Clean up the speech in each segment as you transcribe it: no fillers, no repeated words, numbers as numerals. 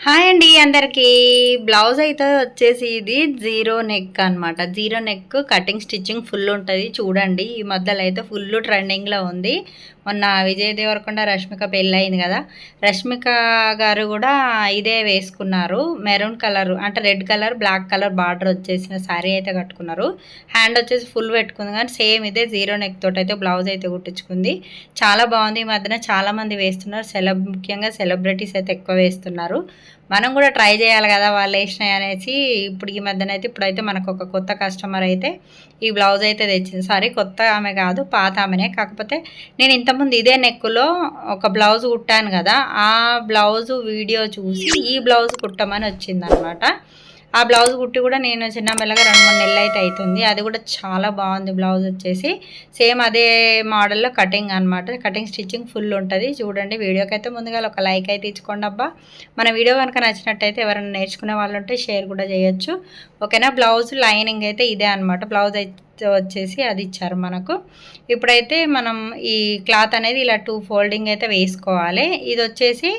Hi అండి అందరికీ. Blouse అయితే వచ్చేసి ఇది జీరో నెక్ అనమాట. Zero neck cutting stitching full ఉంటుంది చూడండి. ఈ మధ్యలో అయితే ఫుల్ ట్రెండింగ్లో ఉంది. మొన్న విజయ్ దేవరకొండ రష్మిక పెళ్ళి అయింది కదా, రష్మిక గారు కూడా ఇదే వేసుకున్నారు. మెరూన్ కలర్ అంటే red colour black colour border వచ్చేసిన శారీ అయితే కట్టుకున్నారు. హ్యాండ్ వచ్చేసి ఫుల్ పెట్టుకుంది కానీ సేమ్ ఇదే జీరో నెక్ తోటి అయితే బ్లౌజ్ అయితే కుట్టించుకుంది. చాలా బాగుంది. ఈ మధ్యన చాలామంది వేస్తున్నారు. ముఖ్యంగా సెలబ్రిటీస్ అయితే ఎక్కువ వేస్తున్నారు. మనం కూడా ట్రై చేయాలి కదా వాళ్ళు వేసినాయి అనేసి. ఇప్పుడు ఈ మధ్యన అయితే ఇప్పుడైతే మనకు ఒక కొత్త కస్టమర్ అయితే ఈ బ్లౌజ్ అయితే తెచ్చింది. సారీ కొత్త ఆమె కాదు, పాత ఆమెనే. కాకపోతే నేను ఇంతకుముందు ఇదే నెక్కులో ఒక బ్లౌజ్ కుట్టాను కదా, ఆ బ్లౌజు వీడియో చూసి ఈ బ్లౌజ్ కుట్టమని వచ్చిందనమాట. ఆ బ్లౌజ్ కుట్టి కూడా నేను చిన్న మెల్లగా 2-3 నెలలు అయితే అవుతుంది. అది కూడా చాలా బాగుంది. బ్లౌజ్ వచ్చేసి సేమ్ అదే మోడల్లో కటింగ్ అనమాట. కటింగ్ స్టిచ్చింగ్ ఫుల్ ఉంటుంది చూడండి. వీడియోకి అయితే ముందుగా ఒక లైక్ అయితే ఇచ్చుకోండి అబ్బా. మన వీడియో కనుక నచ్చినట్టయితే ఎవరైనా నేర్చుకునే వాళ్ళు ఉంటే షేర్ కూడా చేయొచ్చు. ఓకేనా. బ్లౌజ్ లైనింగ్ అయితే ఇదే అనమాట. బ్లౌజ్ అయితే వచ్చేసి అది ఇచ్చారు మనకు. ఇప్పుడైతే మనం ఈ క్లాత్ అనేది ఇలా 2 ఫోల్డింగ్ అయితే వేసుకోవాలి. ఇది వచ్చేసి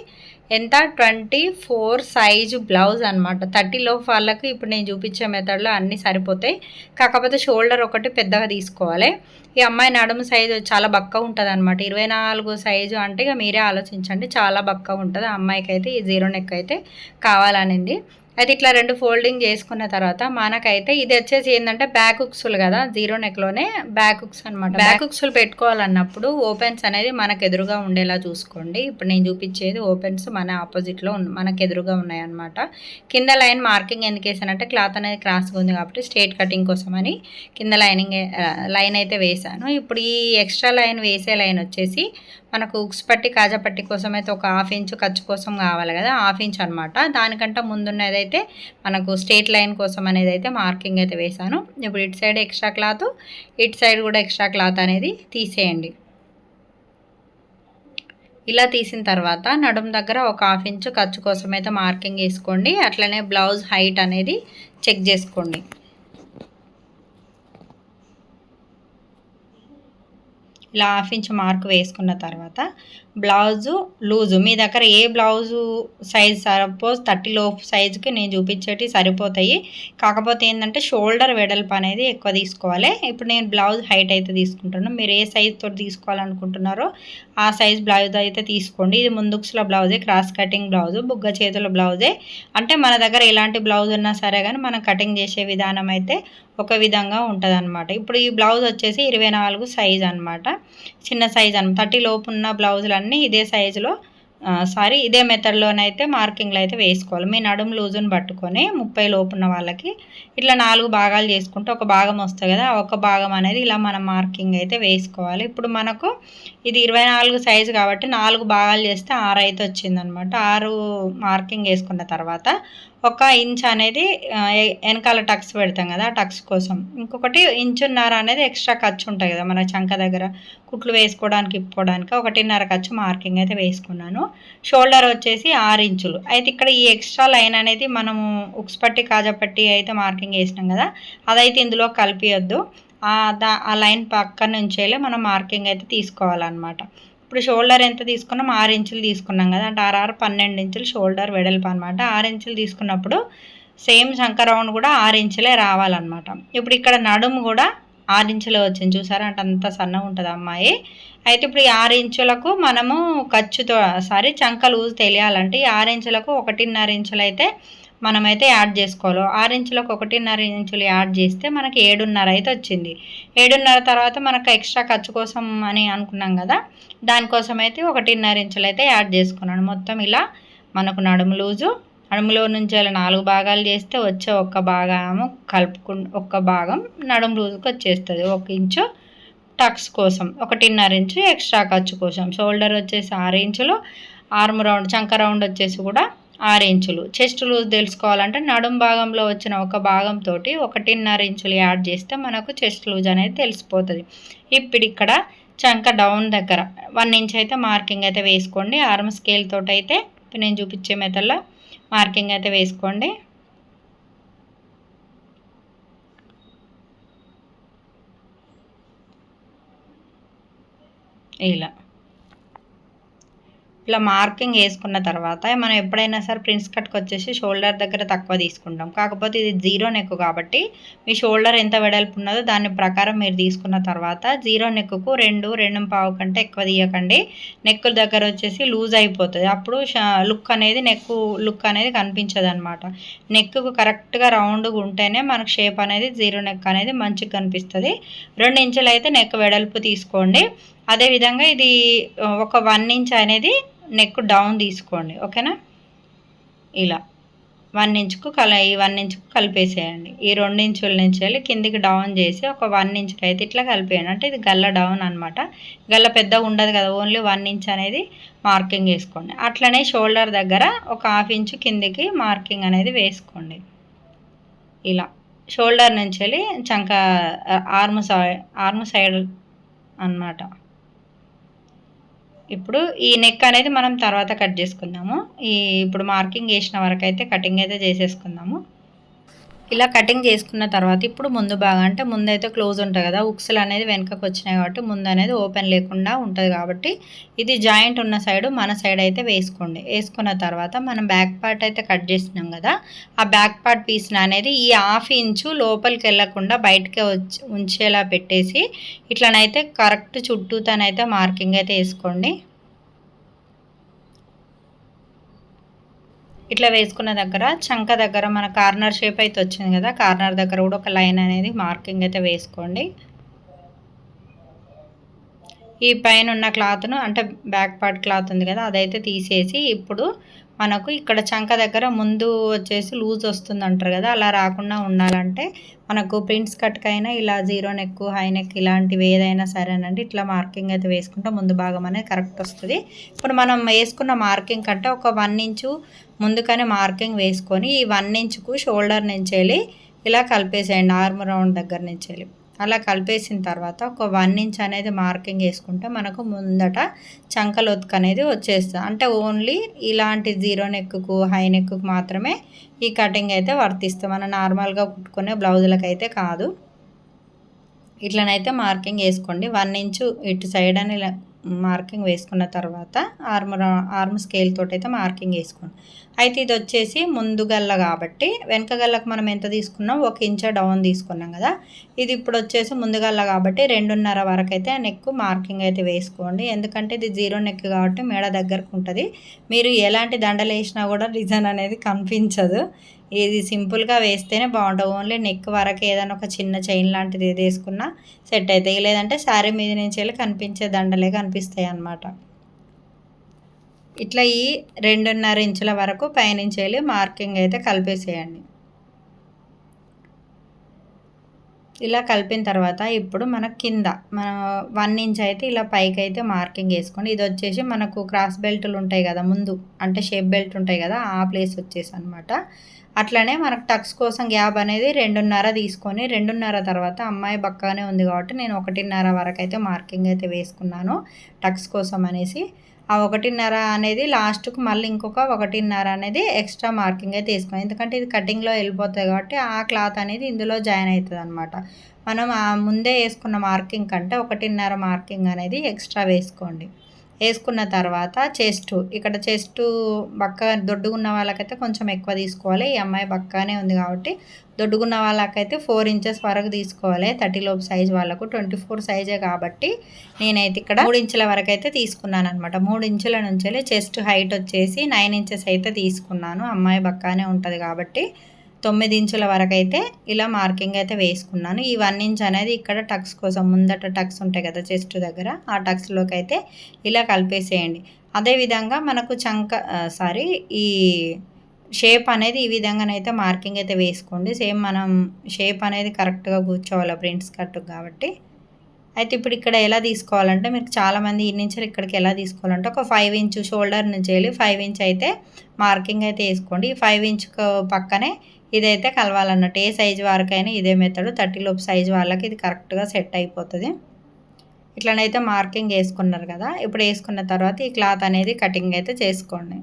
ఎంత 24 సైజు బ్లౌజ్ అనమాట. 30 లోపు వాళ్ళకి ఇప్పుడు నేను చూపించే మెథడ్లో అన్నీ సరిపోతాయి. కాకపోతే షోల్డర్ ఒకటి పెద్దగా తీసుకోవాలి. ఈ అమ్మాయి నడుము సైజు చాలా బక్కగా ఉంటుంది అనమాట. 24 సైజు అంటే ఇక మీరే ఆలోచించండి, చాలా బక్కగా ఉంటుంది. ఆ అమ్మాయికి అయితే ఈ జీరో నెక్ అయితే కావాలనింది. అయితే ఇట్లా 2 ఫోల్డింగ్ చేసుకున్న తర్వాత మనకైతే ఇది వచ్చేసి ఏంటంటే బ్యాక్ హుక్స్లు కదా, జీరో నెక్లోనే బ్యాక్ హుక్స్ అనమాట. బ్యాక్ హుక్స్లు పెట్టుకోవాలన్నప్పుడు ఓపెన్స్ అనేది మనకు ఎదురుగా ఉండేలా చూసుకోండి. ఇప్పుడు నేను చూపించేది ఓపెన్స్ మన ఆపోజిట్లో మనకు ఎదురుగా ఉన్నాయన్నమాట. కింద లైన్ మార్కింగ్ ఎందుకు వేసానంటే క్లాత్ అనేది క్రాస్గా ఉంది కాబట్టి స్ట్రేట్ కటింగ్ కోసం అని కింద లైన్ అయితే వేసాను. ఇప్పుడు ఈ ఎక్స్ట్రా లైన్ వేసే లైన్ వచ్చేసి మనకు ఉక్స్ పట్టి కాజా పట్టి కోసం అయితే ఒక 1/2 ఇంచు ఖర్చు కోసం కావాలి కదా, 1/2 ఇంచ్ అనమాట. దానికంటే ముందున్నదైతే మనకు స్ట్రేట్ లైన్ కోసం అనేది అయితే మార్కింగ్ అయితే వేసాను. ఇప్పుడు ఇటు సైడ్ ఎక్స్ట్రా క్లాత్, ఇటు సైడ్ కూడా ఎక్స్ట్రా క్లాత్ అనేది తీసేయండి. ఇలా తీసిన తర్వాత నడుము దగ్గర ఒక 1/2 ఇంచు ఖర్చు కోసం అయితే మార్కింగ్ వేసుకోండి. అట్లనే బ్లౌజ్ హైట్ అనేది చెక్ చేసుకోండి. ఇలా 1/2 ఇంచ్ మార్క్ వేసుకున్న తర్వాత బ్లౌజు లూజు మీ దగ్గర ఏ బ్లౌజు సైజ్ సపోజ్ 30 లోపు సైజుకి నేను చూపించేటి సరిపోతాయి. కాకపోతే ఏంటంటే షోల్డర్ వెడల్పు అనేది ఎక్కువ తీసుకోవాలి. ఇప్పుడు నేను బ్లౌజ్ హైట్ అయితే తీసుకుంటున్నాను. మీరు ఏ సైజ్ తోటి తీసుకోవాలనుకుంటున్నారో ఆ సైజ్ బ్లౌజ్ అయితే తీసుకోండి. ఇది ముందుక్స్లో బ్లౌజే, క్రాస్ కటింగ్ బ్లౌజు, బుగ్గ చేతుల బ్లౌజే. అంటే మన దగ్గర ఎలాంటి బ్లౌజ్ ఉన్నా సరే కానీ మనం కటింగ్ చేసే విధానం అయితే ఒక విధంగా ఉంటుంది అనమాట. ఇప్పుడు ఈ బ్లౌజ్ వచ్చేసి 24 సైజ్ అనమాట. చిన్న సైజ్ అనమాట. 30 లోపు ఉన్న బ్లౌజులన్నీ ఇదే సైజులో ఇదే మెథడ్లోనైతే మార్కింగ్లు అయితే వేసుకోవాలి. మీ నడుము లూజుని పట్టుకొని 30 లోపు ఉన్న వాళ్ళకి ఇట్లా 4 భాగాలు చేసుకుంటే ఒక భాగం వస్తుంది కదా, ఒక భాగం అనేది ఇలా మనం మార్కింగ్ అయితే వేసుకోవాలి. ఇప్పుడు మనకు ఇది 24 సైజు కాబట్టి 4 భాగాలు చేస్తే 6 అయితే వచ్చిందనమాట. 6 మార్కింగ్ వేసుకున్న తర్వాత 1 ఇంచ్ అనేది వెనకాల టక్స్ పెడతాం కదా, టక్స్ కోసం ఇంకొకటి 1.5 ఇంచ్ అనేది ఎక్స్ట్రా ఖర్చు ఉంటుంది కదా మన చంక దగ్గర కుట్లు వేసుకోవడానికి ఇప్పుకోవడానికి 1.5 ఖర్చు మార్కింగ్ అయితే వేసుకున్నాను. షోల్డర్ వచ్చేసి 6 ఇంచులు. అయితే ఇక్కడ ఈ ఎక్స్ట్రా లైన్ అనేది మనము ఉక్స్ పట్టి కాజా పట్టి అయితే మార్కింగ్ వేసినాం కదా, అదైతే ఇందులో కలిపియొద్దు. ఆ లైన్ పక్కన నుంచేలే మనం మార్కింగ్ అయితే తీసుకోవాలన్నమాట. ఇప్పుడు షోల్డర్ ఎంత తీసుకున్నాం, 6 ఇంచులు తీసుకున్నాం కదా, అంటే 6 12 ఇంచులు షోల్డర్ వెడల్పు అనమాట. 6 ఇంచులు తీసుకున్నప్పుడు సేమ్ శంక రౌండ్ కూడా 6 ఇంచులే రావాలన్నమాట. ఇప్పుడు ఇక్కడ నడుము కూడా 6 ఇంచులే వచ్చింది చూసారా, అంటే అంత సన్నగా ఉంటుంది అమ్మాయి. అయితే ఇప్పుడు ఈ 6 ఇంచులకు మనము ఖర్చుతో చంక లూజ్ తెలియాలంటే ఈ 6 ఇంచులకు 1.5 ఇంచులు అయితే మనమైతే యాడ్ చేసుకోవాలి. 6 ఇంచులకు 1.5 ఇంచులు యాడ్ చేస్తే మనకి 7.5 అయితే వచ్చింది. 7.5 తర్వాత మనకు ఎక్స్ట్రా ఖర్చు కోసం అని అనుకున్నాం కదా, దానికోసం అయితే 1.5 ఇంచులు అయితే యాడ్ చేసుకున్నాను. మొత్తం ఇలా మనకు నడుము లూజు, నడుములో నుంచి అలా 4 భాగాలు చేస్తే వచ్చే ఒక్క భాగము ఒక్క భాగం నడుము లూజుకి వచ్చేస్తుంది. 1 ఇంచు టక్స్ కోసం, 1.5 ఇంచు ఎక్స్ట్రా ఖర్చు కోసం. షోల్డర్ వచ్చేసి 6 ఇంచులు, ఆర్మ్ రౌండ్ చంక రౌండ్ వచ్చేసి కూడా 6 ఇంచులు. చెస్ట్ లూజ్ తెలుసుకోవాలంటే నడుము భాగంలో వచ్చిన ఒక భాగంతో 1.5 ఇంచులు యాడ్ చేస్తే మనకు చెస్ట్ లూజ్ అనేది తెలిసిపోతుంది. ఇప్పుడు ఇక్కడ చంక డౌన్ దగ్గర 1 ఇంచ్ అయితే మార్కింగ్ అయితే వేసుకోండి. ఆర్మ్ స్కేల్ తోటి అయితే నేను చూపించే మెథడ్లో మార్కింగ్ అయితే వేసుకోండి. ఇలా ఇలా మార్కింగ్ వేసుకున్న తర్వాత మనం ఎప్పుడైనా సరే ప్రిన్స్ కట్కి వచ్చేసి షోల్డర్ దగ్గర తక్కువ తీసుకుంటాం. కాకపోతే ఇది జీరో నెక్ కాబట్టి మీ షోల్డర్ ఎంత వెడల్పు ఉన్నదో దాని ప్రకారం మీరు తీసుకున్న తర్వాత జీరో నెక్కు 2.5 కంటే ఎక్కువ తీయకండి. నెక్ దగ్గర వచ్చేసి లూజ్ అయిపోతుంది. అప్పుడు లుక్ అనేది లుక్ అనేది కనిపించదు అనమాట. నెక్కు కరెక్ట్గా రౌండ్గా ఉంటేనే మనకు షేప్ అనేది జీరో నెక్ అనేది మంచిగా కనిపిస్తుంది. 2 ఇంచులు అయితే నెక్ వెడల్పు తీసుకోండి. అదేవిధంగా ఇది ఒక 1 ఇంచ్ అనేది నెక్ డౌన్ తీసుకోండి. ఓకేనా? ఇలా 1 ఇంచుకు ఈ 1 ఇంచుకు కలిపేసేయండి. ఈ 2 ఇంచుల నుంచి వెళ్ళి కిందికి డౌన్ చేసి ఒక 1 ఇంచుకి అయితే ఇట్లా కలిపేయండి. అంటే ఇది గల్ల డౌన్ అనమాట. గల్ల పెద్దగా ఉండదు కదా, ఓన్లీ 1 ఇంచ్ అనేది మార్కింగ్ వేసుకోండి. అట్లనే షోల్డర్ దగ్గర ఒక 1/2 ఇంచు కిందికి మార్కింగ్ అనేది వేసుకోండి. ఇలా షోల్డర్ నుంచి వెళ్ళి చంక ఆర్మ్ సైడ్ అన్నమాట. ఇప్పుడు ఈ నెక్ అనేది మనం తర్వాత కట్ చేసుకుందాము. ఇప్పుడు మార్కింగ్ వేసిన వరకు అయితే కటింగ్ అయితే చేసేసుకుందాము. ఇలా కటింగ్ చేసుకున్న తర్వాత ఇప్పుడు ముందు భాగం అంటే ముందైతే క్లోజ్ ఉంటుంది కదా, ఉక్సులు అనేది వెనకకు వచ్చినాయి కాబట్టి ముందు అనేది ఓపెన్ లేకుండా ఉంటుంది కాబట్టి ఇది జాయింట్ ఉన్న సైడు మన సైడ్ అయితే వేసుకోండి. వేసుకున్న తర్వాత మనం బ్యాక్ పార్ట్ అయితే కట్ చేసినాం కదా, ఆ బ్యాక్ పార్ట్ పీస్ అనేది ఈ 1/2 ఇంచు లోపలికి వెళ్ళకుండా బయటకే ఉంచేలా పెట్టేసి ఇట్లనైతే కరెక్ట్ చుట్టూతోనైతే మార్కింగ్ అయితే వేసుకోండి. ఇట్లా వేసుకున్న దగ్గర చంక దగ్గర మన కార్నర్ షేప్ అయితే వచ్చింది కదా, కార్నర్ దగ్గర కూడా ఒక లైన్ అనేది మార్కింగ్ అయితే వేసుకోండి. ఈ పైన ఉన్న క్లాత్ను అంటే బ్యాక్ పార్ట్ క్లాత్ ఉంది కదా అదైతే తీసేసి ఇప్పుడు మనకు ఇక్కడ చంక దగ్గర ముందు వచ్చేసి లూజ్ వస్తుంది అంటారు కదా, అలా రాకుండా ఉండాలంటే మనకు ప్రింట్స్ కట్కైనా ఇలా జీరో నెక్ హై నెక్ ఇలాంటివి ఏదైనా సరేనండి ఇట్లా మార్కింగ్ అయితే వేసుకుంటే ముందు భాగం అనేది కరెక్ట్ వస్తుంది. ఇప్పుడు మనం వేసుకున్న మార్కింగ్ కంటే ఒక 1 ఇంచు ముందుకనే మార్కింగ్ వేసుకొని ఈ 1 ఇంచుకు షోల్డర్ నుంచి వెళ్ళి ఇలా కలిపేసేయండి. ఆర్మ్ రౌండ్ దగ్గర నుంచి వెళ్ళి అలా కలిపేసిన తర్వాత ఒక 1 ఇంచ్ అనేది మార్కింగ్ వేసుకుంటే మనకు ముందట చంకలొత్తుకు అనేది వచ్చేస్తుంది. అంటే ఓన్లీ ఇలాంటి జీరో నెక్కు హై నెక్కు మాత్రమే ఈ కటింగ్ అయితే వర్తిస్తుంది. మనం నార్మల్గా కుట్టుకునే బ్లౌజులకు అయితే కాదు. ఇట్లనైతే మార్కింగ్ వేసుకోండి. 1 ఇంచు ఇటు సైడ్ అని మార్కింగ్ వేసుకున్న తర్వాత ఆర్మ్ స్కేల్ తోటి అయితే మార్కింగ్ వేసుకోండి. అయితే ఇది వచ్చేసి ముందు గల్ల కాబట్టి వెనక గల్లకు మనం ఎంత తీసుకున్నాం 1 ఇంచ్ డౌన్ తీసుకున్నాం కదా, ఇది ఇప్పుడు వచ్చేసి ముందు గల్ల కాబట్టి 2.5 వరకు అయితే నెక్ మార్కింగ్ అయితే వేసుకోండి. ఎందుకంటే ఇది జీరో నెక్ కాబట్టి మెడ దగ్గరకు ఉంటుంది. మీరు ఎలాంటి దండలు వేసినా కూడా డిజైన్ అనేది కనిపించదు. ఇది సింపుల్గా వేస్తేనే బాగుంటుంది. ఓన్లీ నెక్ వరకు ఏదైనా ఒక చిన్న చైన్ లాంటిది ఏది వేసుకున్నా సెట్ అవుతాయి. లేదంటే శారీ మీద నుంచి వెళ్ళి కనిపించే దండలే కనిపిస్తాయి అన్నమాట. ఇట్లా ఈ 2.5 ఇంచుల వరకు పైనుంచి వెళ్ళి మార్కింగ్ అయితే కలిపేసేయండి. ఇలా కలిపిన తర్వాత ఇప్పుడు మన కింద 1 ఇంచ్ అయితే ఇలా పైకి అయితే మార్కింగ్ వేసుకోండి. ఇది వచ్చేసి మనకు క్రాస్ బెల్ట్లు ఉంటాయి కదా ముందు, అంటే షేప్ బెల్ట్ ఉంటాయి కదా ఆ ప్లేస్ వచ్చేసి అనమాట. అట్లనే మనకు టక్స్ కోసం గ్యాప్ అనేది 2.5 తీసుకొని 2.5 తర్వాత అమ్మాయి బక్కగానే ఉంది కాబట్టి నేను 1.5 వరకు అయితే మార్కింగ్ అయితే వేసుకున్నాను టక్స్ కోసం అనేసి. ఆ 1.5 అనేది లాస్ట్కు మళ్ళీ ఇంకొక 1.5 అనేది ఎక్స్ట్రా మార్కింగ్ అయితే వేసుకోండి. ఎందుకంటే ఇది కటింగ్లో వెళ్ళిపోతుంది కాబట్టి ఆ క్లాత్ అనేది ఇందులో జాయిన్ అవుతుంది అనమాట. మనం ఆ ముందే వేసుకున్న మార్కింగ్ కంటే 1.5 మార్కింగ్ అనేది ఎక్స్ట్రా వేసుకోండి. వేసుకున్న తర్వాత ఇక్కడ చెస్ట్ బక్క దొడ్డుగున్న వాళ్ళకైతే కొంచెం ఎక్కువ తీసుకోవాలి. ఈ అమ్మాయి బక్కనే ఉంది కాబట్టి దొడ్డుగున్న వాళ్ళకైతే 4 ఇంచెస్ వరకు తీసుకోవాలి. 30 లోపు సైజ్ వాళ్ళకు 24 సైజే కాబట్టి నేనైతే ఇక్కడ 3 ఇంచుల వరకు అయితే తీసుకున్నాను అనమాట. 3 ఇంచుల నుంచి చెస్ట్ హైట్ వచ్చేసి 9 ఇంచెస్ అయితే తీసుకున్నాను. అమ్మాయి బక్కనే ఉంటుంది కాబట్టి 9 ఇంచుల వరకు అయితే ఇలా మార్కింగ్ అయితే వేసుకున్నాను. ఈ 1 ఇంచ్ అనేది ఇక్కడ టక్స్ కోసం ముందట టక్స్ ఉంటాయి కదా చెస్ట్ దగ్గర, ఆ టక్స్లోకి అయితే ఇలా కలిపేసేయండి. అదేవిధంగా మనకు ఈ షేప్ అనేది ఈ విధంగానైతే మార్కింగ్ అయితే వేసుకోండి. సేమ్ మనం షేప్ అనేది కరెక్ట్గా కూర్చోవాలి ప్రింట్స్ కట్ కాబట్టి. అయితే ఇప్పుడు ఇక్కడ ఎలా తీసుకోవాలంటే మీరు చాలామంది ఈ నుంచి ఇక్కడికి ఎలా తీసుకోవాలంటే ఒక 5 ఇంచు షోల్డర్ నుంచి వెళ్ళి 5 ఇంచ్ అయితే మార్కింగ్ అయితే వేసుకోండి. ఈ 5 ఇంచుకు పక్కనే ఇదైతే కలవాలన్నట్టు. ఏ సైజు వరకైనా ఇదే మెథడ్. 30 లోపు సైజు వాళ్ళకి ఇది కరెక్ట్గా సెట్ అయిపోతుంది. ఇట్లనైతే మార్కింగ్ వేసుకున్నారు కదా, ఇప్పుడు వేసుకున్న తర్వాత ఈ క్లాత్ అనేది కటింగ్ అయితే చేసుకోండి.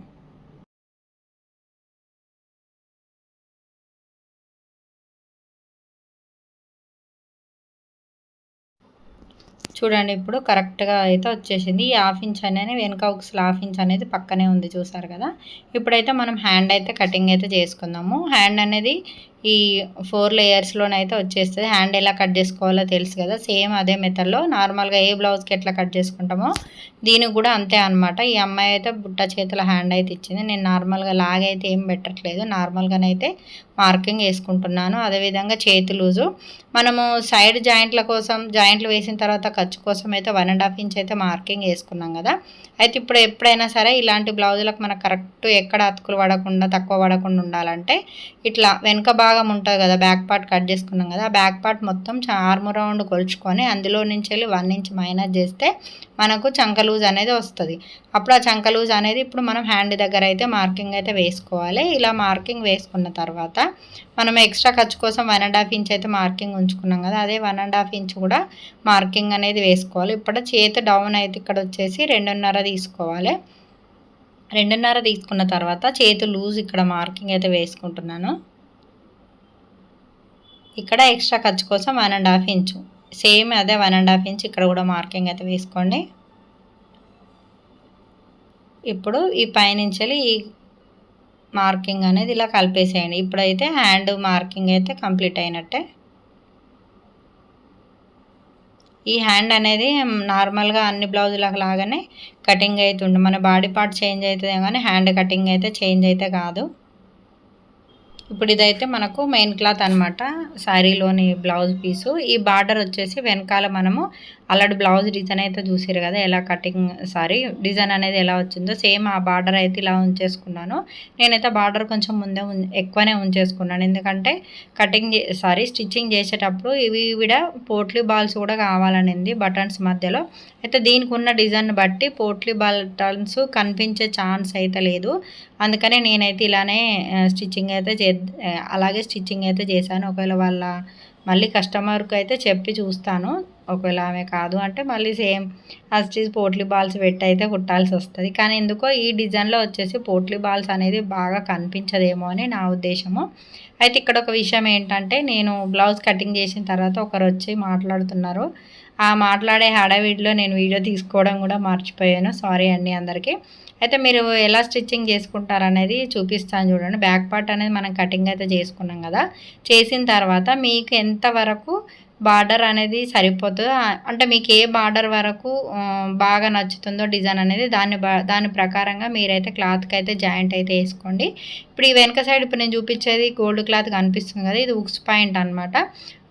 చూడండి ఇప్పుడు కరెక్ట్‌గా అయితే వచ్చేసింది. ఈ హాఫ్ ఇంచ్ అనేది వెనక ఉక్సులు హాఫ్ ఇంచ్ అనేది పక్కనే ఉంది చూసారు కదా! ఇప్పుడైతే మనం హ్యాండ్ అయితే కటింగ్ అయితే చేసుకుందాము. హ్యాండ్ అనేది ఈ 4 లేయర్స్‌లోనైతే వచ్చేస్తది. హ్యాండ్ ఎలా కట్ చేసుకోవాలో తెలుసు కదా! సేమ్ అదే మెథడ్‌లో నార్మల్‌గా ఏ బ్లౌజ్‌కి ఎట్లా కట్ చేసుకుంటామో దీనికి కూడా అంతే అనమాట. ఈ అమ్మాయి అయితే బుట్ట చేతుల హ్యాండ్ అయితే ఇచ్చింది. నేను నార్మల్‌గా లాగైతే ఏం పెట్టట్లేదు. నార్మల్‌గానైతే మార్కింగ్ వేసుకుంటున్నాను. అదేవిధంగా చేతి లూజు మనము సైడ్ జాయింట్ల కోసం జాయింట్లు వేసిన తర్వాత ఖర్చు కోసం అయితే 1.5 ఇంచ్ అయితే మార్కింగ్ వేసుకున్నాం కదా! అయితే ఇప్పుడు ఎప్పుడైనా సరే ఇలాంటి బ్లౌజులకు మనకు కరెక్ట్ ఎక్కడ అతుకులు పడకుండా తక్కువ పడకుండా ఉండాలంటే ఇట్లా వెనక భాగం ఉంటుంది కదా, బ్యాక్ పార్ట్ కట్ చేసుకున్నాం కదా, ఆ బ్యాక్ పార్ట్ మొత్తం ఆర్మ్ రౌండ్ కొలుచుకొని అందులో నుంచి వెళ్ళి 1 ఇంచ్ మైనస్ చేస్తే మనకు చంక లూజ్ అనేది వస్తుంది. అప్పుడు ఆ చంక లూజ్ అనేది ఇప్పుడు మనం హ్యాండ్ దగ్గర అయితే మార్కింగ్ అయితే వేసుకోవాలి. ఇలా మార్కింగ్ వేసుకున్న తర్వాత మనం ఎక్స్ట్రా ఖర్చు కోసం 1.5 ఇంచ్ అయితే మార్కింగ్ ఉంచుకున్నాం కదా, అదే 1.5 ఇంచ్ కూడా మార్కింగ్ అనేది వేసుకోవాలి. ఇప్పుడు చేతి డౌన్ అయితే ఇక్కడ వచ్చేసి 2.5 తీసుకోవాలి. 2.5 తీసుకున్న తర్వాత చేతి లూజ్ ఇక్కడ మార్కింగ్ అయితే వేసుకుంటున్నాను. ఇక్కడ ఎక్స్ట్రా ఖర్చు కోసం 1.5 ఇంచు సేమ్ అదే 1.5 ఇంచ్ ఇక్కడ కూడా మార్కింగ్ అయితే వేసుకోండి. ఇప్పుడు ఈ పైనుంచి ఈ మార్కింగ్ అనేది ఇలా కలిపేసేయండి. ఇప్పుడైతే హ్యాండ్ మార్కింగ్ అయితే కంప్లీట్ అయినట్టే. ఈ హ్యాండ్ అనేది నార్మల్గా అన్ని బ్లౌజులకు లాగానే కటింగ్ అవుతుంది. మన బాడీ పార్ట్ చేంజ్ అవుతుంది కానీ హ్యాండ్ కటింగ్ అయితే చేంజ్ అయితే కాదు. ఇప్పుడు ఇదైతే మనకు మెయిన్ క్లాత్ అనమాట, శారీలోని బ్లౌజ్ పీసు. ఈ బార్డర్ వచ్చేసి వెనకాల మనము అలాంటి బ్లౌజ్ డిజైన్ అయితే చూసారు కదా, ఎలా కటింగ్ డిజైన్ అనేది ఎలా వచ్చిందో సేమ్ ఆ బార్డర్ అయితే ఇలా ఉంచేసుకున్నాను. నేనైతే బార్డర్ కొంచెం ముందే ఎక్కువనే ఉంచేసుకున్నాను, ఎందుకంటే స్టిచ్చింగ్ చేసేటప్పుడు ఇవి కూడా పోట్లీ బాల్స్ కూడా కావాలనింది బటన్స్ మధ్యలో. అయితే దీనికి ఉన్న డిజైన్ బట్టి పోట్లీ బటన్స్ కనిపించే ఛాన్స్ అయితే లేదు, అందుకనే నేనైతే ఇలానే స్టిచ్చింగ్ అయితే అలాగే స్టిచ్చింగ్ అయితే చేశాను. ఒకవేళ వాళ్ళ మళ్ళీ కస్టమర్కి అయితే చెప్పి చూస్తాను, ఒకవేళ ఆమె కాదు అంటే మళ్ళీ సేమ్ పోట్లీ బాల్స్ పెట్టి అయితే కుట్టాల్సి వస్తుంది. కానీ ఎందుకో ఈ డిజైన్లో వచ్చేసి పోట్లీ బాల్స్ అనేది బాగా కనిపించదేమో అని నా ఉద్దేశము. అయితే ఇక్కడ ఒక విషయం ఏంటంటే, నేను బ్లౌజ్ కటింగ్ చేసిన తర్వాత ఒకరు వచ్చి మాట్లాడుతున్నారు. ఆ మాట్లాడే హడావిడిలో నేను వీడియో తీసుకోవడం కూడా మర్చిపోయాను, సారీ అండి అందరికీ. అయితే మీరు ఎలా స్టిచ్చింగ్ చేసుకుంటారనేది చూపిస్తాను చూడండి. బ్యాక్ పార్ట్ అనేది మనం కటింగ్ అయితే చేసుకున్నాం కదా, చేసిన తర్వాత మీకు ఎంతవరకు బార్డర్ అనేది సరిపోతుందో, అంటే మీకు ఏ బార్డర్ వరకు బాగా నచ్చుతుందో డిజైన్ అనేది దాని ప్రకారంగా మీరైతే క్లాత్కి అయితే జాయింట్ అయితే వేసుకోండి. ఇప్పుడు ఈ వెనక సైడ్ ఇప్పుడు నేను చూపించేది గోల్డ్ క్లాత్ కనిపిస్తుంది కదా, ఇది ఉక్స్ పాయింట్ అనమాట.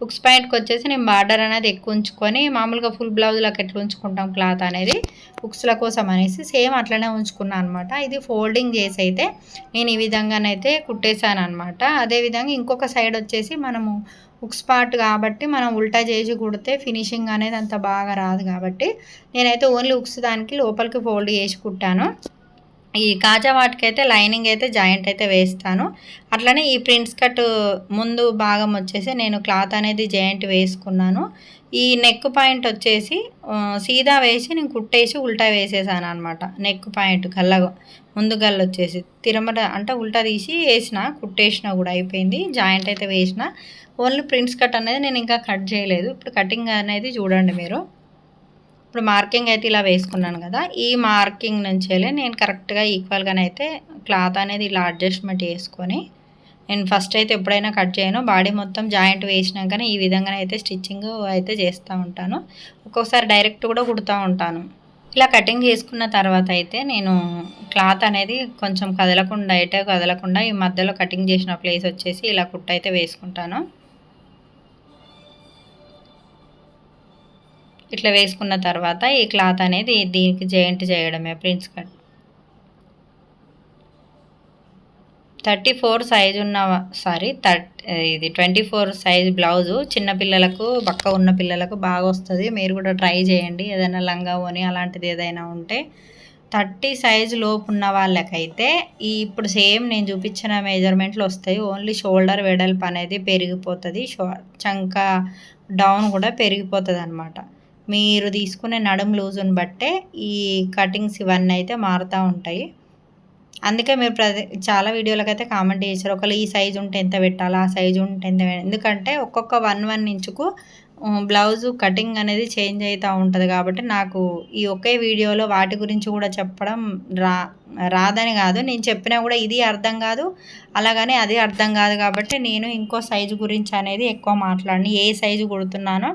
ఉక్స్ పాయింట్కి వచ్చేసి నేను బార్డర్ అనేది ఎక్కువ ఉంచుకొని, మామూలుగా ఫుల్ బ్లౌజ్లకు ఎట్లా ఉంచుకుంటాం క్లాత్ అనేది ఉక్స్ల కోసం అనేసి సేమ్ అట్లనే ఉంచుకున్నాను అనమాట. ఇది ఫోల్డింగ్ చేసి అయితే నేను ఈ విధంగానైతే కుట్టేశాను అనమాట. అదేవిధంగా ఇంకొక సైడ్ వచ్చేసి మనము ఉక్స్ పార్ట్ కాబట్టి మనం ఉల్టా చేసి కుడితే ఫినిషింగ్ అనేది అంత బాగా రాదు, కాబట్టి నేనైతే ఓన్లీ ఉక్స్ దానికి లోపలికి ఫోల్డ్ చేసి కుట్టాను. ఈ కాజా వాటికైతే లైనింగ్ అయితే జాయింట్ అయితే వేస్తాను. అట్లనే ఈ ప్రింట్స్ కట్ ముందు భాగం వచ్చేసి నేను క్లాత్ అనేది జాయింట్ వేసుకున్నాను. ఈ నెక్ పాయింట్ వచ్చేసి సీదా వేసి నేను కుట్టేసి ఉల్టా వేసేసాను అనమాట. నెక్ పాయింట్ ముందు గల్ల వచ్చేసి తిరమల అంటే ఉల్టా తీసి వేసిన, కుట్టేసిన కూడా అయిపోయింది. జాయింట్ అయితే వేసిన, ఓన్లీ ప్రింట్స్ కట్ అనేది నేను ఇంకా కట్ చేయలేదు. ఇప్పుడు కటింగ్ అనేది చూడండి మీరు. ఇప్పుడు మార్కింగ్ అయితే ఇలా వేసుకున్నాను కదా, ఈ మార్కింగ్ నుంచి నేను కరెక్ట్గా ఈక్వల్గానైతే క్లాత్ అనేది ఇలా అడ్జస్ట్మెంట్ చేసుకొని, నేను ఫస్ట్ అయితే ఎప్పుడైనా కట్ చేయను, బాడీ మొత్తం జాయింట్ వేసినాకనే ఈ విధంగానైతే స్టిచ్చింగ్ అయితే చేస్తూ ఉంటాను. ఒక్కొక్కసారి డైరెక్ట్ కూడా కుడుతూ ఉంటాను. ఇలా కటింగ్ చేసుకున్న తర్వాత అయితే నేను క్లాత్ అనేది కొంచెం కదలకుండా ఈ మధ్యలో కటింగ్ చేసిన ప్లేస్ వచ్చేసి ఇలా కుట్టు అయితే వేసుకుంటాను. ఇట్లా వేసుకున్న తర్వాత ఈ క్లాత్ అనేది దీనికి జాయింట్ చేయడమే. ప్రింట్స్ కట్ 34 సైజు ఉన్న ఇది 24 సైజ్ బ్లౌజు చిన్నపిల్లలకు బక్క ఉన్న పిల్లలకు బాగా వస్తుంది. మీరు కూడా ట్రై చేయండి, ఏదైనా లంగా ఓని అలాంటిది ఏదైనా ఉంటే. 30 సైజు లోపు ఉన్న వాళ్ళకైతే ఇప్పుడు సేమ్ నేను చూపించిన మెజర్మెంట్లు వస్తాయి. ఓన్లీ షోల్డర్ వెడల్పు అనేది పెరిగిపోతుంది, చంక డౌన్ కూడా పెరిగిపోతుంది అనమాట. మీరు తీసుకునే నడుము లూజుని బట్టే ఈ కటింగ్స్ ఇవన్నీ అయితే మారుతూ ఉంటాయి. అందుకే మీరు చాలా వీడియోలకైతే కామెంట్ చేశారు, ఒకవేళ ఈ సైజు ఉంటే ఎంత పెట్టాలా, ఆ సైజు ఉంటే ఎంత, ఎందుకంటే ఒక్కొక్క 1 ఇంచుకు బ్లౌజు కటింగ్ అనేది చేంజ్ అవుతూ ఉంటుంది కాబట్టి నాకు ఈ ఒకే వీడియోలో వాటి గురించి కూడా చెప్పడం రాదని కాదు, నేను చెప్పినా కూడా ఇది అర్థం కాదు, అలాగని అది అర్థం కాదు. కాబట్టి నేను ఇంకో సైజు గురించి అనేది ఎక్కువ మాట్లాడిని, ఏ సైజు కుడుతున్నానో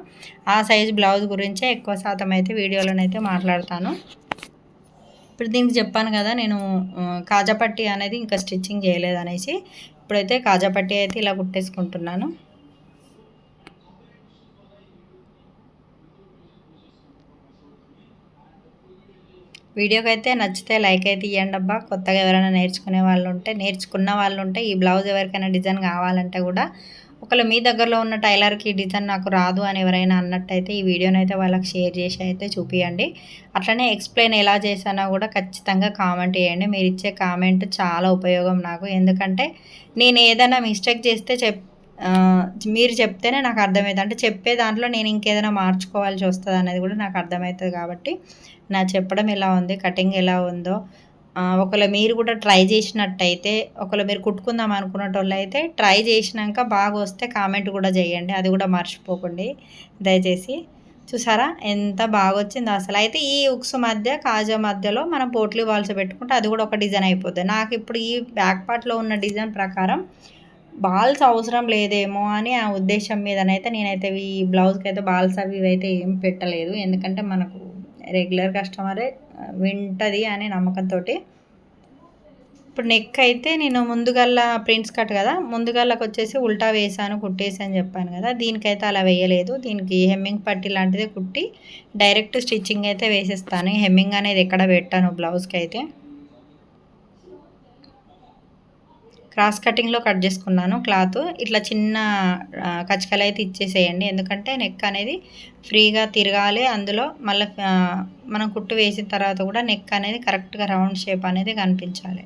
ఆ సైజు బ్లౌజ్ గురించే ఎక్కువ శాతం అయితే వీడియోలోనైతే మాట్లాడతాను. ఇప్పుడు దీనికి చెప్పాను కదా నేను కాజాపట్టి అనేది ఇంకా స్టిచ్చింగ్ చేయలేదనేసి. ఇప్పుడైతే కాజాపట్టి అయితే ఇలా కుట్టేసుకుంటున్నాను. వీడియోకి అయితే నచ్చితే లైక్ అయితే ఇవ్వండి అబ్బా. కొత్తగా ఎవరైనా నేర్చుకున్న వాళ్ళు ఉంటే ఈ బ్లౌజ్ ఎవరికైనా డిజైన్ కావాలంటే కూడా ఒకవేళ మీ దగ్గరలో ఉన్న టైలర్కి డిజైన్ నాకు రాదు అని ఎవరైనా అన్నట్టయితే ఈ వీడియోని అయితే వాళ్ళకి షేర్ చేసి అయితే చూపియండి. అట్లనే ఎక్స్ప్లెయిన్ ఎలా చేశానో కూడా ఖచ్చితంగా కామెంట్ చేయండి. మీరు ఇచ్చే కామెంట్ చాలా ఉపయోగం నాకు. ఎందుకంటే నేను ఏదైనా మిస్టేక్ చేస్తే మీరు చెప్తేనే నాకు అర్థమవుతుంది. అంటే చెప్పే దాంట్లో నేను ఇంకేదైనా మార్చుకోవాల్సి వస్తుంది అనేది కూడా నాకు అర్థమవుతుంది. కాబట్టి నా చెప్పడం ఎలా ఉంది, కటింగ్ ఎలా ఉందో ఒకవేళ మీరు కూడా ట్రై చేసినట్టయితే, ఒకవేళ మీరు కుట్టుకుందాం అనుకునేటోళ్ళు అయితే ట్రై చేసినాక బాగా వస్తే కామెంట్ కూడా చేయండి. అది కూడా మర్చిపోకండి దయచేసి. చూసారా ఎంత బాగా వచ్చిందో అసలు. అయితే ఈ ఉక్స్ మధ్య కాజా మధ్యలో మనం పోట్లీ బాల్స్ పెట్టుకుంటే అది కూడా ఒక డిజైన్ అయిపోతుంది. నాకు ఇప్పుడు ఈ బ్యాక్ పార్ట్లో ఉన్న డిజైన్ ప్రకారం బాల్స్ అవసరం లేదేమో అని ఆ ఉద్దేశం మీదనైతే నేనైతే ఈ బ్లౌజ్కి అయితే బాల్స్ అవి ఇవైతే ఏం పెట్టలేదు. ఎందుకంటే మనకు రెగ్యులర్ కస్టమరే వింటది అనే నమ్మకంతో. ఇప్పుడు నెక్ అయితే నేను ముందుగల్లా ప్రింట్స్ కట్ కదా, ముందుగల్లకు వచ్చేసి ఉల్టా వేసాను, కుట్టేసి అని చెప్పాను కదా. దీనికైతే అలా వేయలేదు. దీనికి హెమ్మింగ్ పట్టి లాంటిది కుట్టి డైరెక్ట్ స్టిచ్చింగ్ అయితే వేసేస్తాను. హెమ్మింగ్ అనేది ఎక్కడ పెట్టాను బ్లౌజ్కి అయితే. క్రాస్ కటింగ్లో కట్ చేసుకున్నాను క్లాత్. ఇట్లా చిన్న కచ్చకలు అయితే ఇచ్చేసేయండి. ఎందుకంటే నెక్ అనేది ఫ్రీగా తిరగాలి. అందులో మళ్ళీ మనం కుట్టు వేసిన తర్వాత కూడా నెక్ అనేది కరెక్ట్గా రౌండ్ షేప్ అనేది కనిపించాలి.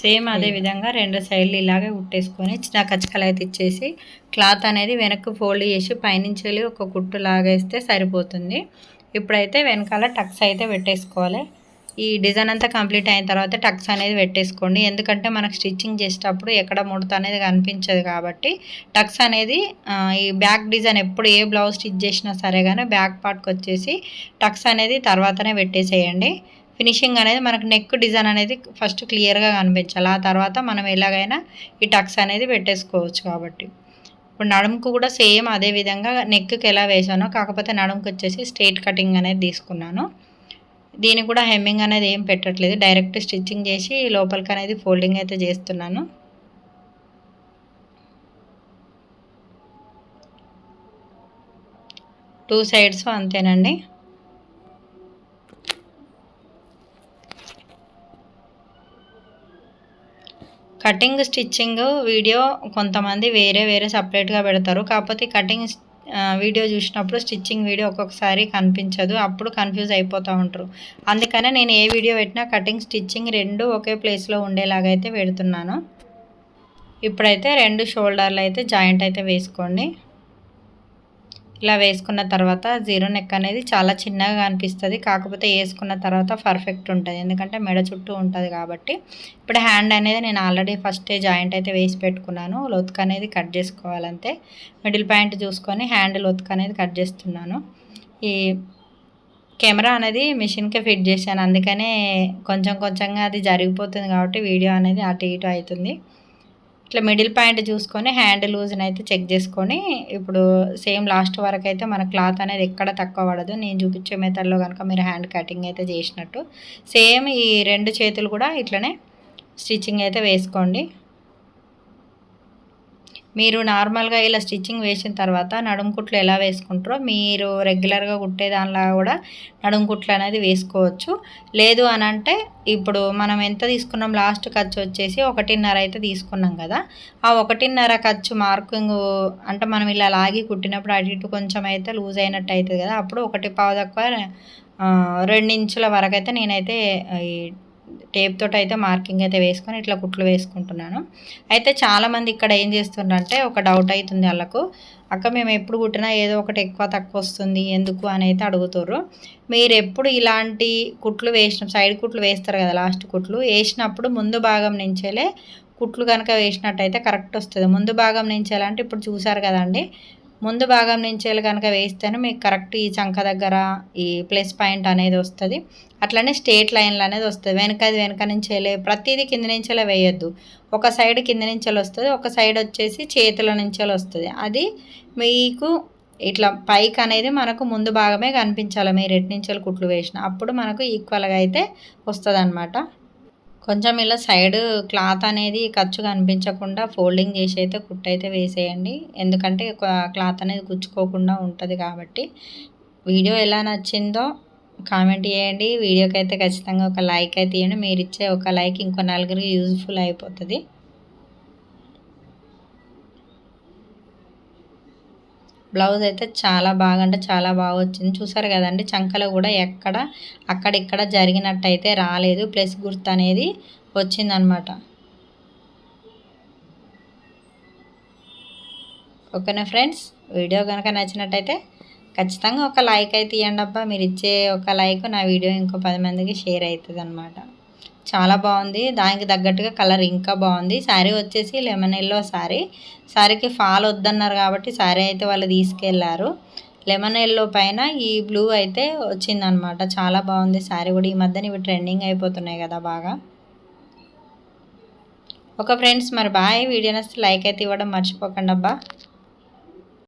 సేమ్ అదే విధంగా రెండు సైడ్లు ఇలాగే కుట్టేసుకొని చిన్న కచ్చకలు అయితే ఇచ్చేసి క్లాత్ అనేది వెనక్కి ఫోల్డ్ చేసి పైనుంచి వెళ్ళి ఒక కుట్టు లాగేస్తే సరిపోతుంది. ఇప్పుడైతే వెనకాల టక్స్ అయితే పెట్టేసుకోవాలి. ఈ డిజైన్ అంతా కంప్లీట్ అయిన తర్వాత టక్స్ అనేది పెట్టేసుకోండి. ఎందుకంటే మనకు స్టిచ్చింగ్ చేసేటప్పుడు ఎక్కడ ముడత అనేది కనిపించదు కాబట్టి టక్స్ అనేది ఈ బ్యాక్ డిజైన్ ఎప్పుడు ఏ బ్లౌజ్ స్టిచ్ చేసినా సరే కానీ బ్యాక్ పార్ట్కి వచ్చేసి టక్స్ అనేది తర్వాతనే పెట్టేసేయండి. ఫినిషింగ్ అనేది మనకు నెక్ డిజైన్ అనేది ఫస్ట్ క్లియర్గా కనిపించాలి. ఆ తర్వాత మనం ఎలాగైనా ఈ టక్స్ అనేది పెట్టేసుకోవచ్చు. కాబట్టి ఇప్పుడు నడుముకు కూడా సేమ్ అదే విధంగా నెక్కి ఎలా వేసానో, కాకపోతే నడుముకు వచ్చేసి స్ట్రైట్ కటింగ్ అనేది తీసుకున్నాను. దీనికి కూడా హెమ్మింగ్ అనేది ఏం పెట్టట్లేదు, డైరెక్ట్ స్టిచ్చింగ్ చేసి లోపలికి అనేది ఫోల్డింగ్ అయితే చేస్తున్నాను. టూ సైడ్స్ అంతేనండి. కటింగ్ స్టిచ్చింగ్ వీడియో కొంతమంది వేరే సపరేట్గా పెడతారు. కాకపోతే కటింగ్ వీడియో చూసినప్పుడు స్టిచ్చింగ్ వీడియో ఒక్కొక్కసారి కనిపించదు, అప్పుడు కన్ఫ్యూజ్ అయిపోతూ ఉంటారు. అందుకనే నేను ఏ వీడియో పెట్టినా కటింగ్ స్టిచ్చింగ్ రెండు ఒకే ప్లేస్లో ఉండేలాగా అయితే పెడుతున్నాను. ఇప్పుడైతే రెండు షోల్డర్లు అయితే జాయింట్ అయితే వేసుకోండి. ఇలా వేసుకున్న తర్వాత జీరో నెక్ అనేది చాలా చిన్నగా కనిపిస్తుంది, కాకపోతే వేసుకున్న తర్వాత పర్ఫెక్ట్ ఉంటుంది. ఎందుకంటే మెడ చుట్టూ ఉంటుంది కాబట్టి. ఇప్పుడు హ్యాండ్ అనేది నేను ఆల్రెడీ ఫస్టే జాయింట్ అయితే వేసి పెట్టుకున్నాను. లొత్క్ అనేది కట్ చేసుకోవాలంతే. మిడిల్ పాయింట్ చూసుకొని హ్యాండ్ లొత్క్ అనేది కట్ చేస్తున్నాను. ఈ కెమెరా అనేది మిషన్కే ఫిట్ చేశాను, అందుకనే కొంచెంగా అది జరిగిపోతుంది కాబట్టి వీడియో అనేది అటు ఇటు అవుతుంది. ఇట్లా మిడిల్ పాయింట్ చూసుకొని హ్యాండ్ లూజ్ని అయితే చెక్ చేసుకొని ఇప్పుడు సేమ్ లాస్ట్ వరకు అయితే మన క్లాత్ అనేది ఎక్కడ తక్కువ పడదు. నేను చూపించే మెథడ్లో కనుక మీరు హ్యాండ్ కటింగ్ అయితే చేసినట్టు సేమ్ ఈ రెండు చేతులు కూడా ఇట్లనే స్టిచ్చింగ్ అయితే వేసుకోండి. మీరు నార్మల్గా ఇలా స్టిచ్చింగ్ వేసిన తర్వాత నడుము కుట్లు ఎలా వేసుకుంటారో మీరు రెగ్యులర్గా కుట్టే దానిలా కూడా నడుము కుట్లు అనేది వేసుకోవచ్చు. లేదు అని అంటే ఇప్పుడు మనం ఎంత తీసుకున్నాం, లాస్ట్ ఖర్చు వచ్చేసి 1.5 అయితే తీసుకున్నాం కదా, ఆ 1.5 ఖర్చు మార్కింగ్ అంటే మనం ఇలా లాగి కుట్టినప్పుడు అటు ఇటు కొంచెం అయితే లూజ్ అయినట్టు అవుతుంది కదా, అప్పుడు 1 పావు తక్కువ 2 ఇంచుల వరకు అయితే నేనైతే ఈ టేప్ తోటి అయితే మార్కింగ్ అయితే వేసుకొని ఇట్లా కుట్లు వేసుకుంటున్నాను. అయితే చాలామంది ఇక్కడ ఏం చేస్తుండ్రంటే ఒక డౌట్ అవుతుంది వాళ్ళకు, అక్క మేము ఎప్పుడు కుట్టినా ఏదో ఒకటి ఎక్కువ తక్కువ వస్తుంది ఎందుకు అని అయితే అడుగుతారు. మీరు ఎప్పుడు ఇలాంటి కుట్లు వేసిన సైడ్ కుట్లు వేస్తారు కదా, లాస్ట్ కుట్లు వేసినప్పుడు ముందు భాగం నుంచేలే కుట్లు కనుక వేసినట్టయితే కరెక్ట్ వస్తుంది. ముందు భాగం నుంచేలంటే ఇప్పుడు చూసారు కదండి, ముందు భాగం నుంచేలు కనుక వేస్తేనే మీకు కరెక్ట్ ఈ చంక దగ్గర ఈ ప్లస్ పాయింట్ అనేది వస్తుంది. అట్లనే స్ట్రేట్ లైన్లు అనేది వస్తుంది. వెనక నుంచేలే ప్రతిదీ కింద నుంచేలే వేయొద్దు. ఒక సైడ్ కింద నుంచేలు వస్తుంది, ఒక సైడ్ వచ్చేసి చేతుల నుంచేలు వస్తుంది. అది మీకు ఇట్లా పైకి అనేది మనకు ముందు భాగమే కనిపించాలి మీరు ఎటు నుంచేలు కుట్లు వేసిన, అప్పుడు మనకు ఈక్వల్గా అయితే వస్తుంది అనమాట. కొంచెం ఇలా సైడ్ క్లాత్ అనేది ఖర్చు కనిపించకుండా ఫోల్డింగ్ చేసి అయితే కుట్టు అయితే వేసేయండి, ఎందుకంటే క్లాత్ అనేది గుచ్చుకోకుండా ఉంటుంది కాబట్టి. వీడియో ఎలా నచ్చిందో కామెంట్ చేయండి. వీడియోకి అయితే ఖచ్చితంగా ఒక లైక్ అయితే ఇవ్వండి. మీరు ఇచ్చే ఒక లైక్ ఇంకో నలుగురికి యూజ్ఫుల్ అయిపోతుంది. బ్లౌజ్ అయితే చాలా బాగా అంటే చాలా బాగా వచ్చింది. చూసారు కదండి, చంకలో కూడా అక్కడిక్కడ జరిగినట్టయితే రాలేదు, ప్లస్ గుర్తు అనేది వచ్చిందనమాట. ఓకేనా ఫ్రెండ్స్, వీడియో కనుక నచ్చినట్టయితే ఖచ్చితంగా ఒక లైక్ అయితే ఇవ్వండి అబ్బా. మీరు ఇచ్చే ఒక లైక్ నా వీడియో ఇంకో 10 మందికి షేర్ అవుతుంది అనమాట. చాలా బాగుంది, దానికి తగ్గట్టుగా కలర్ ఇంకా బాగుంది. శారీ వచ్చేసి లెమన్ ఎల్లో శారీకి ఫాల్ వద్దన్నారు కాబట్టి శారీ అయితే వాళ్ళు తీసుకెళ్లారు. లెమన్ ఎల్లో పైన ఈ బ్లూ అయితే వచ్చిందనమాట. చాలా బాగుంది శారీ కూడా. ఈ మధ్యన ఇవి ట్రెండింగ్ అయిపోతున్నాయి కదా బాగా. ఓకే ఫ్రెండ్స్, మరి బాయ్. వీడియో నచ్చితే లైక్ అయితే ఇవ్వడం మర్చిపోకండి అబ్బా.